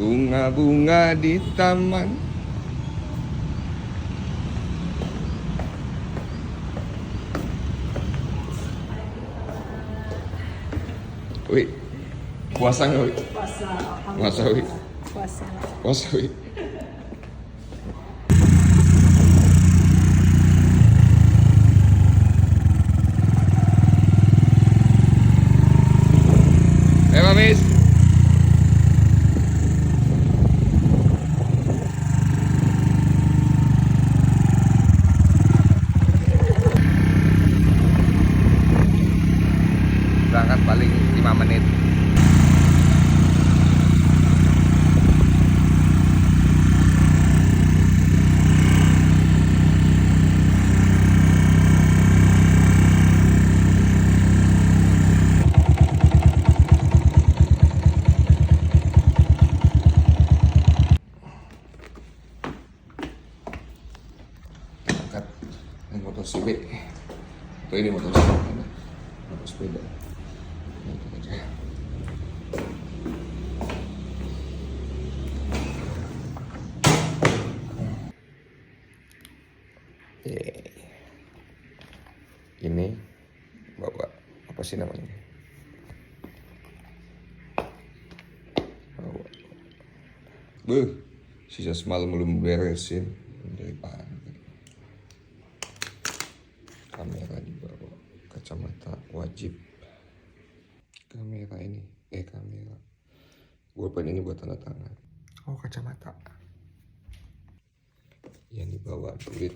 bunga-bunga di taman. Wih, puasa nggak, Wih? Puasa, Puasa, Wih. puasa. Puasa, Wih. Mamis. Berangkat paling 5 menit. Ini motor CB, atau ini motor sepeda, motor sepeda. Itu aja. Ini bawa apa sih namanya? Bawa. Sisa semalam belum beresin dari pagi. Kamera dibawa, kacamata wajib. Kamera ini, kamera. Pulpen ini buat tanda tangan. Oh, kacamata. Yang dibawa duit.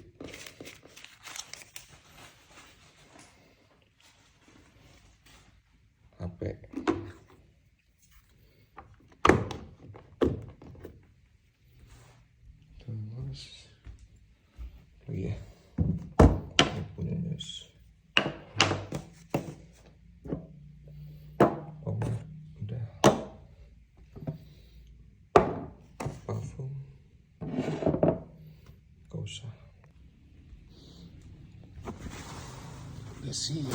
HP. Terus, oh iya. Parfum gak usah. Udah sih.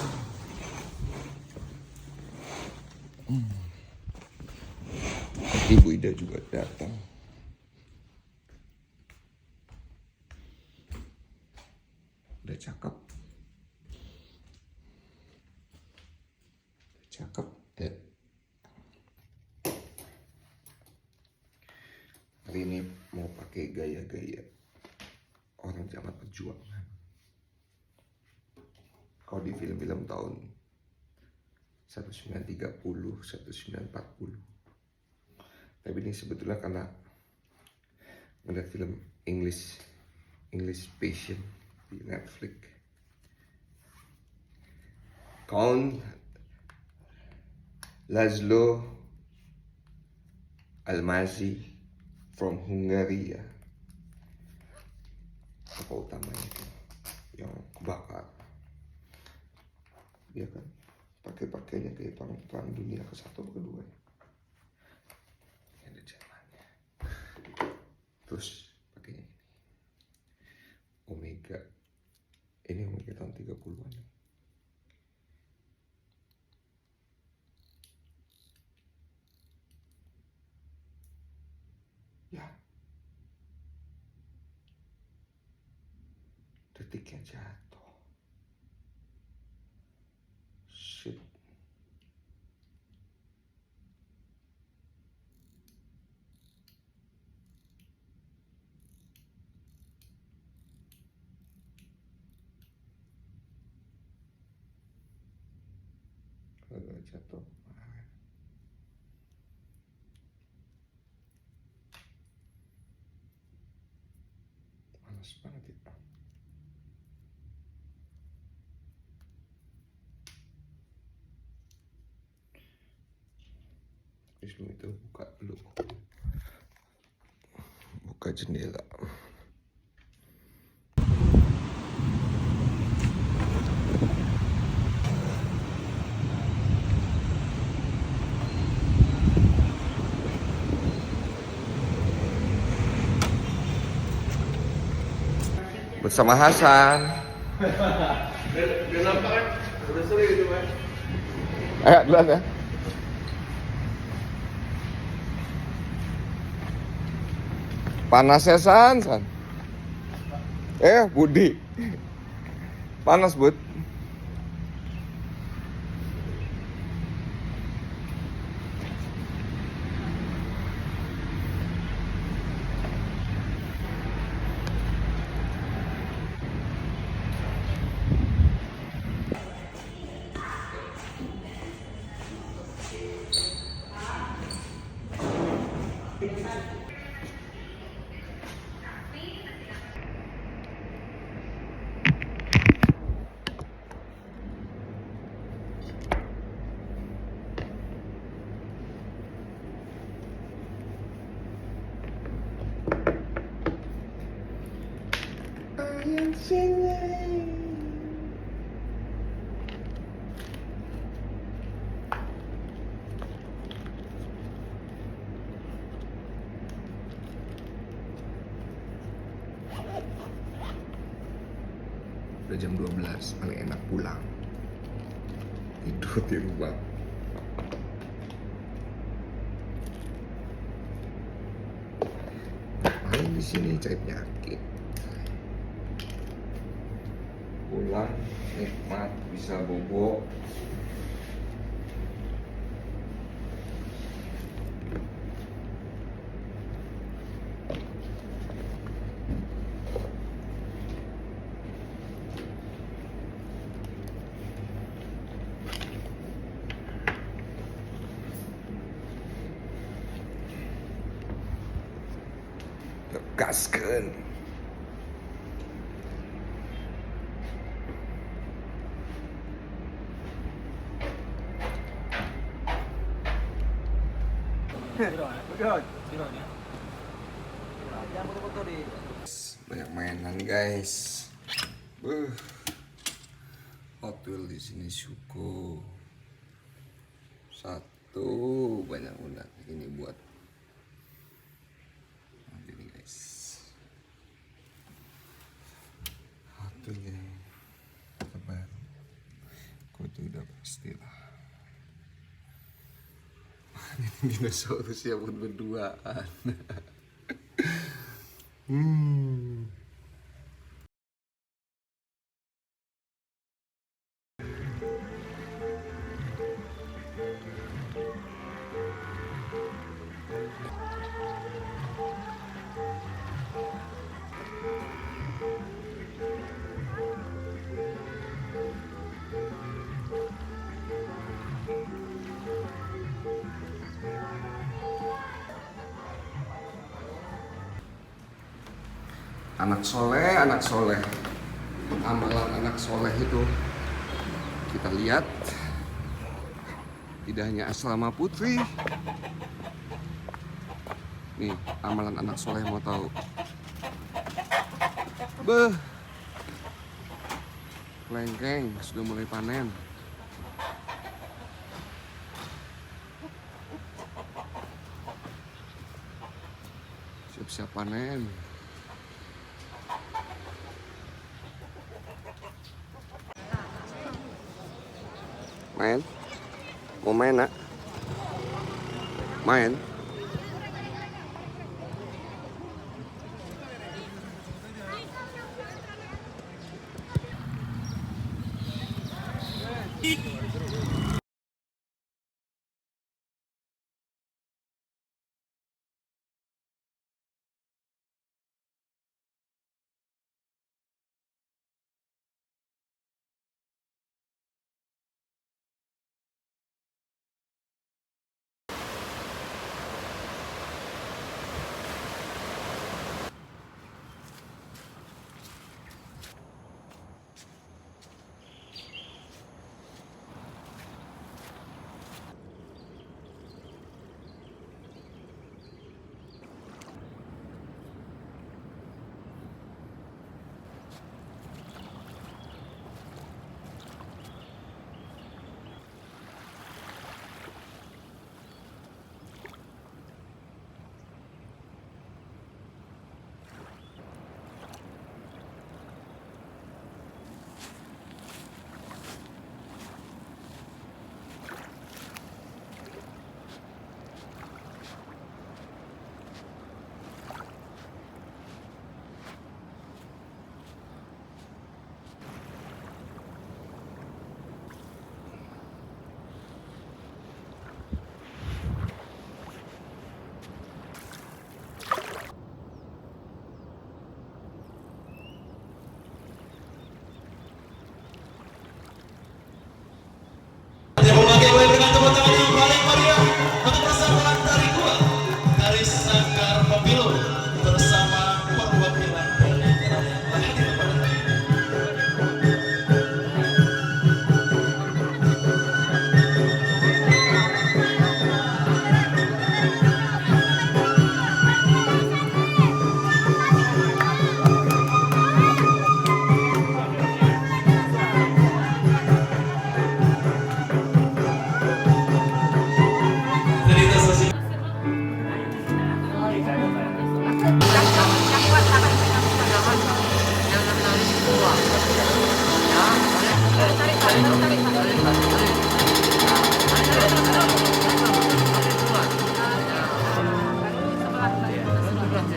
Ibu Ida juga datang. Udah cakep. Cakep ya. Hari ini mau pakai gaya-gaya orang zaman perjuangan. Kalau di film-film tahun 1930, 1940. Tapi ini sebetulnya karena melihat film English Passion di Netflix. Count Laszlo Almazi from Hungary, ya. Apa utamanya itu yang kebakar, dia kan pakainya kayak perang dunia ke-1 ke-2 ya. Ada jalannya. Terus pakainya ini Omega, ini Omega tahun 30-an ya. Detiknya jatuh. Shit. Agak jatuh. Males banget itu. Sebelum itu buka dulu. Buka jendela. Bersama Hasan. Udah sering gitu, Mas. Ayo duluan ya. Panas ya San. Budi. Panas Bud. Udah jam 12, paling enak pulang. Tidur di rumah. Paling di sini cari penyakit. Pulang nikmat, bisa bobo. Gaskeun. Banyak mainan guys. Hot Wheels di sini Syuko. Satu banyak udah ini buat ini guys. Satunya tebar. Kau itu udah pastilah. Dinosaurus ya buat berduaan. Anak soleh. Amalan anak soleh itu kita lihat tidak hanya asrama putri. Nih, amalan anak soleh mau tahu. Lengkeng sudah mulai panen. Siap-siap panen. Main? Mau main nak? Main?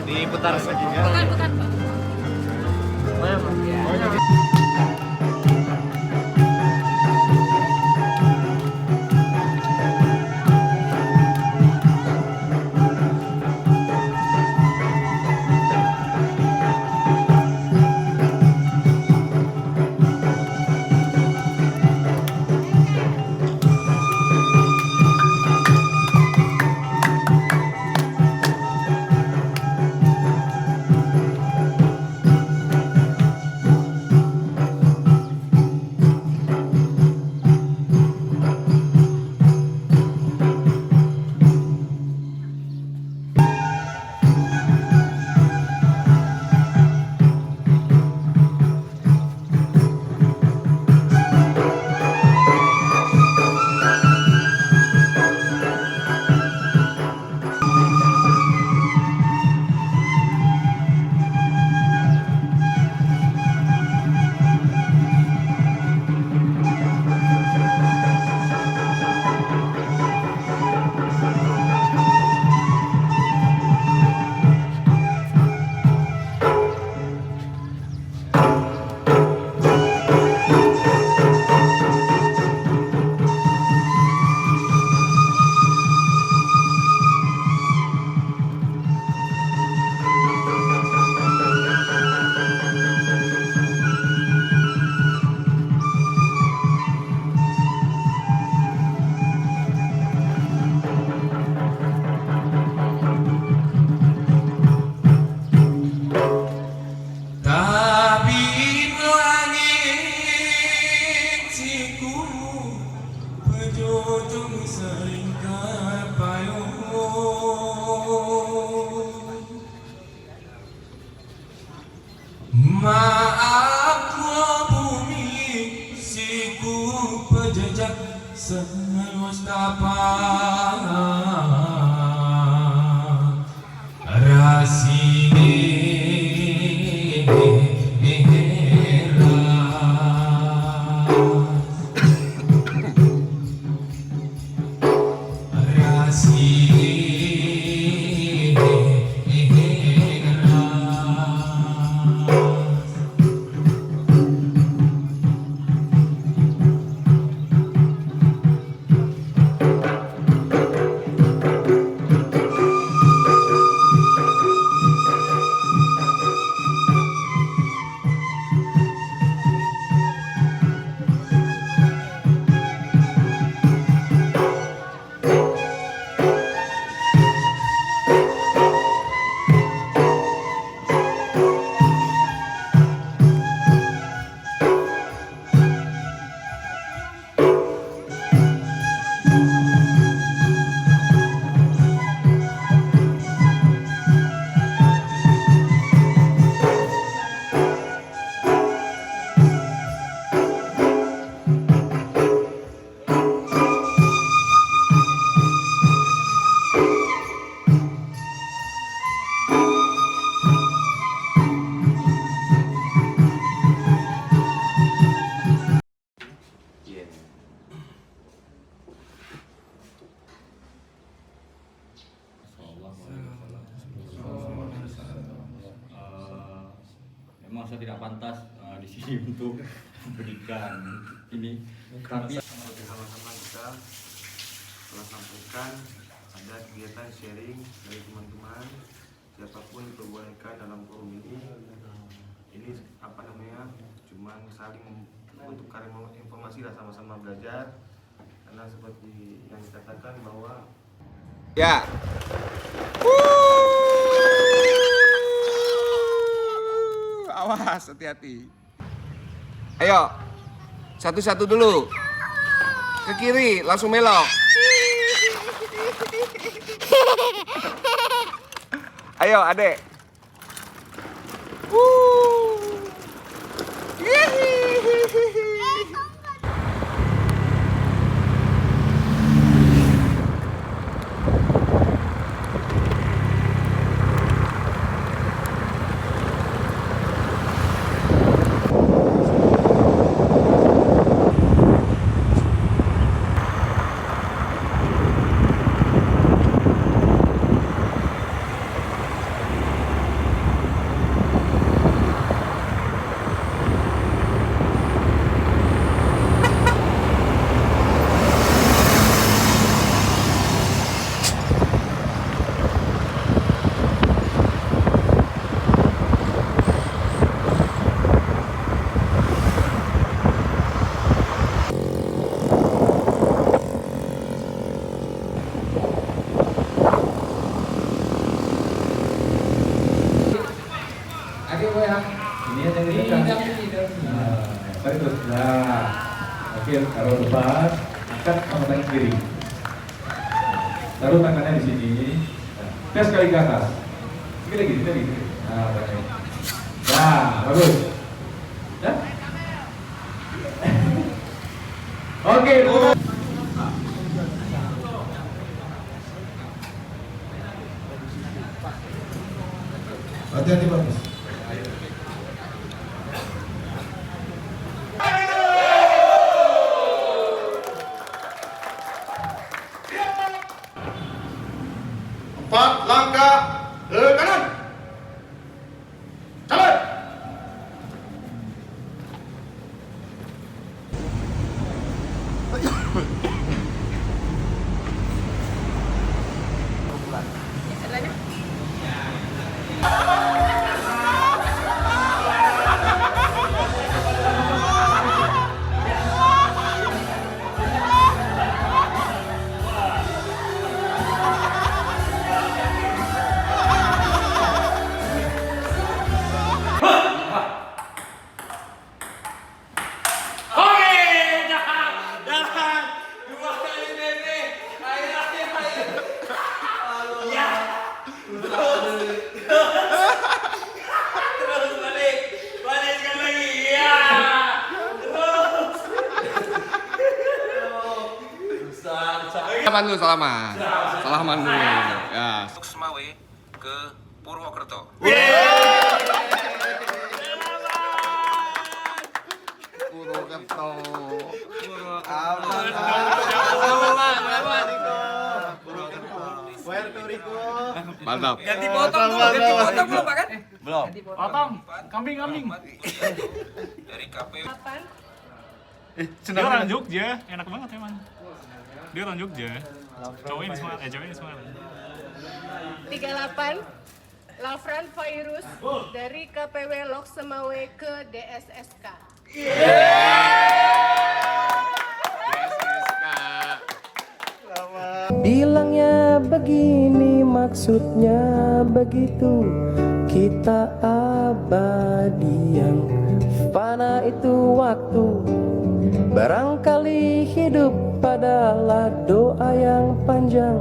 Diputar saja. Bukan. Maaf bumi siku pejejak seluas tapak rasine Memang saya tidak pantas di sini untuk memberikan ini, tapi Sama-sama kita telah sampaikan ada kegiatan sharing dari teman-teman siapapun diperbolehkan dalam forum ini. Ini apa namanya? Cuman saling bertukar informasi lah, sama-sama belajar. Karena seperti yang dikatakan bahwa Ya. Awas, hati-hati. Ayo, satu-satu dulu. Ke kiri, langsung belok. Ayo, adek. Tarik terus. Nah, oke, taruh lepas. Angkat sama tangan kiri. Taruh tangannya di sini. Nah, tes kali ke atas. Sekali lagi. Nah, baik. Nah, bagus. Ya? Oke, hati-hati bagus. Empat langkah ke kanan. Jalan. Salaman dulu. Ya. Semawe ke Purwokerto. Purwokerto. Mantap. Ganti potong belum Pak kan? Belum. Potong. Kambing. Dari KPW. Dia orang Jogja, enak banget emang. Dia orang Jogja. Cowok ini Semarang, cewek ini Semarang. 38 Lafran Virus dari KPW Lok Semawe ke DSSK. Bilangnya begini maksudnya begitu. Kita abadi, yang fana itu waktu. Barangkali hidup adalah doa yang panjang,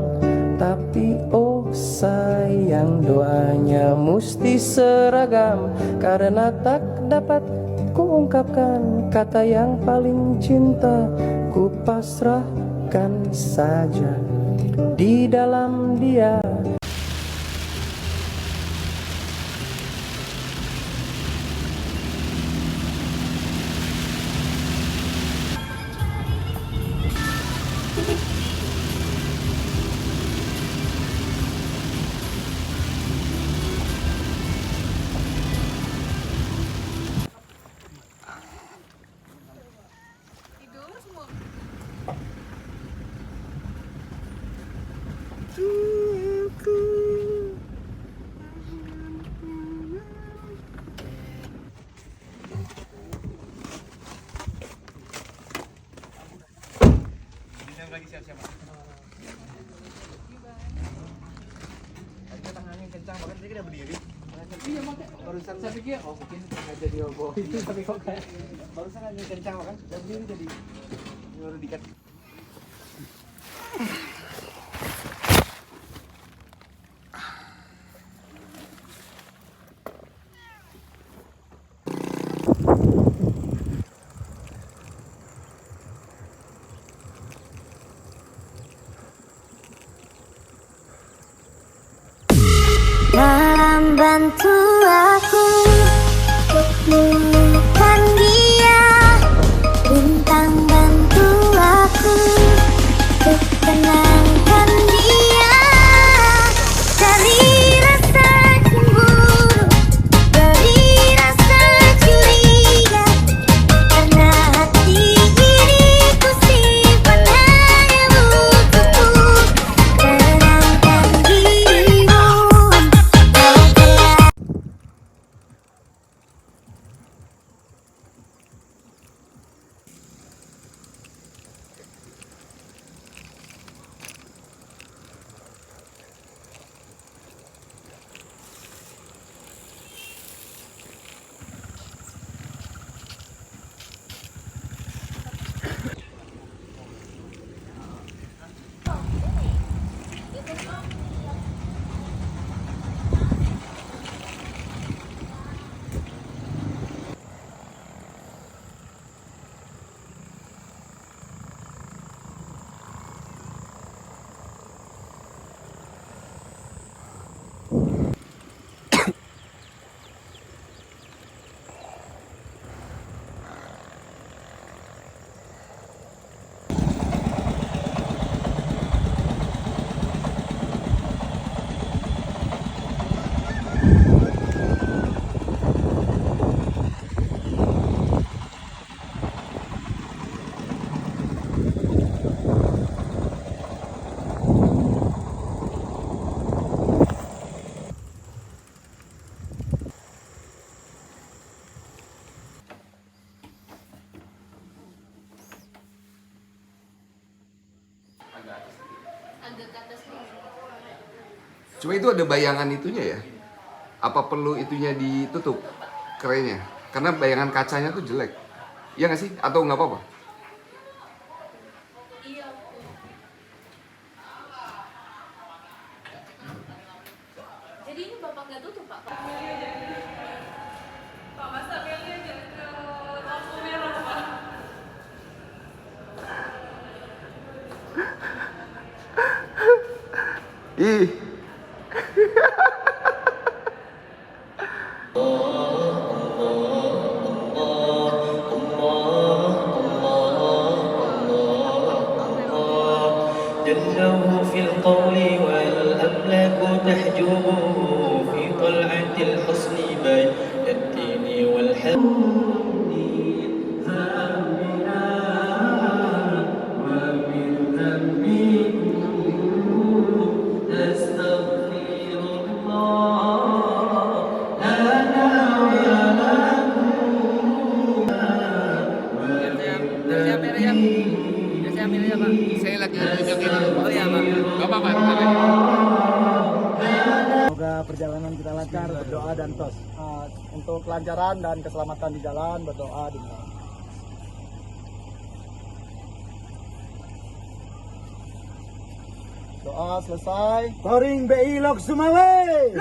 tapi oh sayang doanya mesti seragam. Karena tak dapat kuungkapkan kata yang paling cinta, ku pasrahkan saja di dalam dia. Saya pikir, oh mungkin nggak jadi obo itu, tapi kok kayak barusan angin kencang kan, dan berdiri jadi nyuruh dikat. Malam bantu aku untuk menemukan dia, bintang bantu aku untuk tenangkan dia dari rasa cemburu, dari rasa curiga, karena hati ini ku simpan hanya untukmu, tenangkan dirimu. Cuma itu ada bayangan itunya ya. Apa perlu itunya ditutup kerainya? Karena bayangan kacanya tuh jelek. Iya nggak sih? Atau nggak apa-apa? Iya. Jadi ini Bapak nggak tutup, Pak? Pak, masa Meli aja ke lampu merah, Pak? Ih. جله في القول والأملاك تحجبه في طلعة الحسن بين الدين والحب Saya lagi oh ya Pak. Bapak Pak. Semoga perjalanan kita lancar, berdoa dan tos. Untuk kelancaran dan keselamatan di jalan, berdoa di jalan. Doa selesai. Touring BI Lok Sumawe.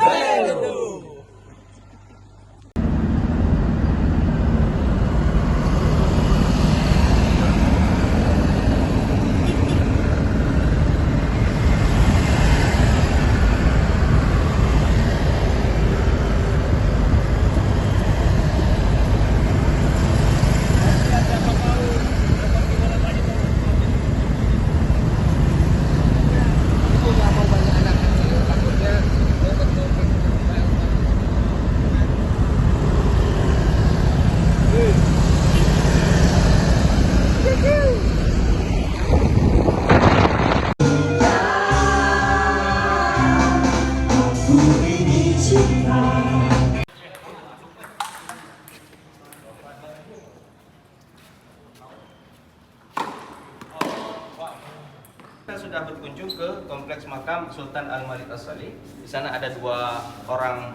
Kita sudah berkunjung ke kompleks makam Sultan Al-Malik As-Salih. Di sana ada dua orang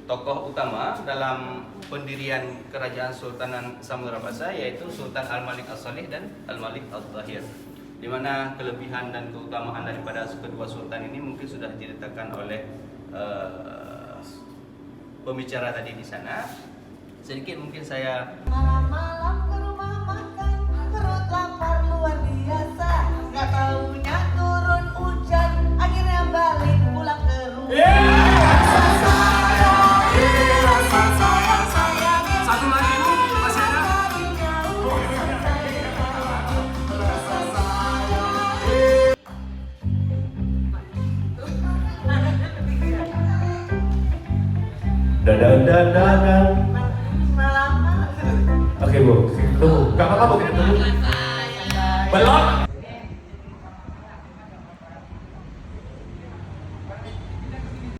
tokoh utama dalam pendirian kerajaan Sultanan Samudra Pasar, yaitu Sultan Al-Malik As-Salih dan Al-Malik Al-Tahir. Di mana kelebihan dan keutamaan daripada kedua sultan ini mungkin sudah diletakkan oleh pembicara tadi di sana. Sedikit mungkin saya malam-malam ke rumah makan, perut lapar luar biasa. Gak taunya turun hujan, akhirnya balik pulang ke rumah. Satu lagi Bu, masih ada? Dadan. Oke Bu, tunggu. Kakak kamu tidak tunggu. Belum.